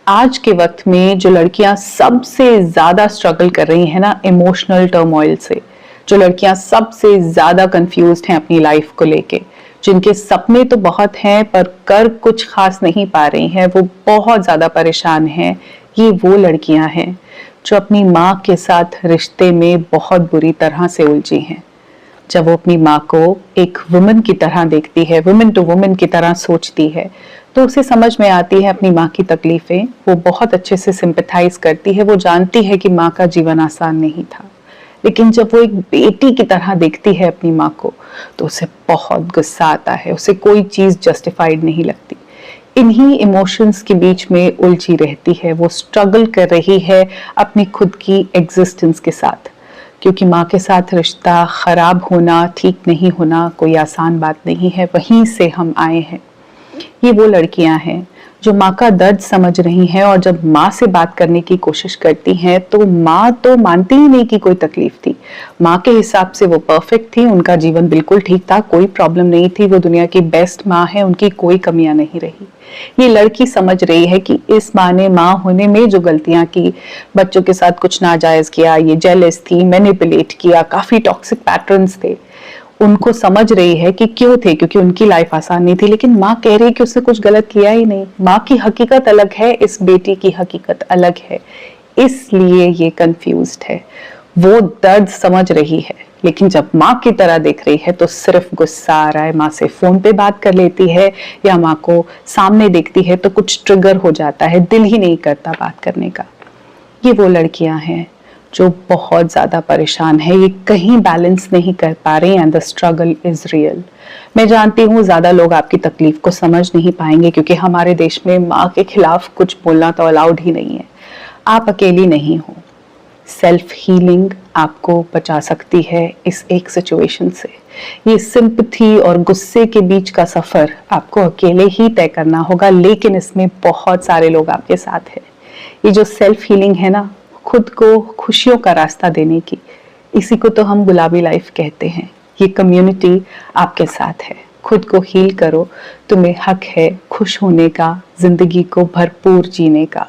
आज के वक्त में जो लड़कियां सबसे ज्यादा स्ट्रगल कर रही हैं ना इमोशनल टर्मोइल से, जो लड़कियां सबसे ज्यादा कंफ्यूज्ड हैं अपनी लाइफ को लेके, जिनके सपने तो बहुत हैं पर कर कुछ खास नहीं पा रही हैं, वो बहुत ज्यादा परेशान हैं। ये वो लड़कियां हैं जो अपनी माँ के साथ रिश्ते में बहुत बुरी तरह से उलझी हैं। जब वो अपनी माँ को एक वुमन की तरह देखती है, वुमन टू वुमन की तरह सोचती है, तो उसे समझ में आती है अपनी माँ की तकलीफें। वो बहुत अच्छे से सिंपैथाइज करती है। वो जानती है कि माँ का जीवन आसान नहीं था, लेकिन जब वो एक बेटी की तरह देखती है अपनी माँ को, तो उसे बहुत गुस्सा आता है। उसे कोई चीज जस्टिफाइड नहीं लगती। इन्हीं इमोशंस के बीच में उलझी रहती है। वो स्ट्रगल कर रही है अपनी खुद की एग्जिस्टेंस के साथ, क्योंकि माँ के साथ रिश्ता खराब होना, ठीक नहीं होना कोई आसान बात नहीं है। वहीं से हम आए हैं। ये वो लड़कियां हैं जो माँ का दर्द समझ रही हैं, और जब माँ से बात करने की कोशिश करती हैं तो माँ तो मानती ही नहीं कि कोई तकलीफ थी। माँ के हिसाब से वो परफेक्ट थी, उनका जीवन बिल्कुल ठीक था, कोई प्रॉब्लम नहीं थी, वो दुनिया की बेस्ट माँ है, उनकी कोई कमियां नहीं रही। ये लड़की समझ रही है कि इस माँ ने माँ होने में जो गलतियां की, बच्चों के साथ कुछ नाजायज किया, ये जेलस थी, मैनिपुलेट किया, काफी टॉक्सिक पैटर्न्स थे, उनको समझ रही है कि क्यों थे, क्योंकि उनकी लाइफ आसान नहीं थी। लेकिन माँ कह रही है कि उसने कुछ गलत किया ही नहीं। माँ की हकीकत अलग है, इस बेटी की हकीकत अलग है, इसलिए ये कंफ्यूज्ड है। वो दर्द समझ रही है, लेकिन जब माँ की तरह देख रही है तो सिर्फ गुस्सा आ रहा है। माँ से फोन पे बात कर लेती है या माँ को सामने देखती है तो कुछ ट्रिगर हो जाता है, दिल ही नहीं करता बात करने का। ये वो लड़कियां हैं जो बहुत ज्यादा परेशान है। ये कहीं बैलेंस नहीं कर पा रही and the struggle is real. मैं जानती हूँ ज्यादा लोग आपकी तकलीफ को समझ नहीं पाएंगे, क्योंकि हमारे देश में माँ के खिलाफ कुछ बोलना तो अलाउड ही नहीं है। आप अकेली नहीं हो। सेल्फ हीलिंग आपको बचा सकती है इस एक सिचुएशन से। ये सिंपैथी और गुस्से के बीच का सफर आपको अकेले ही तय करना होगा, लेकिन इसमें बहुत सारे लोग आपके साथ हैं। ये जो सेल्फ हीलिंग है ना, खुद को खुशियों का रास्ता देने की, इसी को तो हम गुलाबी लाइफ कहते हैं। ये कम्युनिटी आपके साथ है। खुद को हील करो। तुम्हें हक है खुश होने का, जिंदगी को भरपूर जीने का।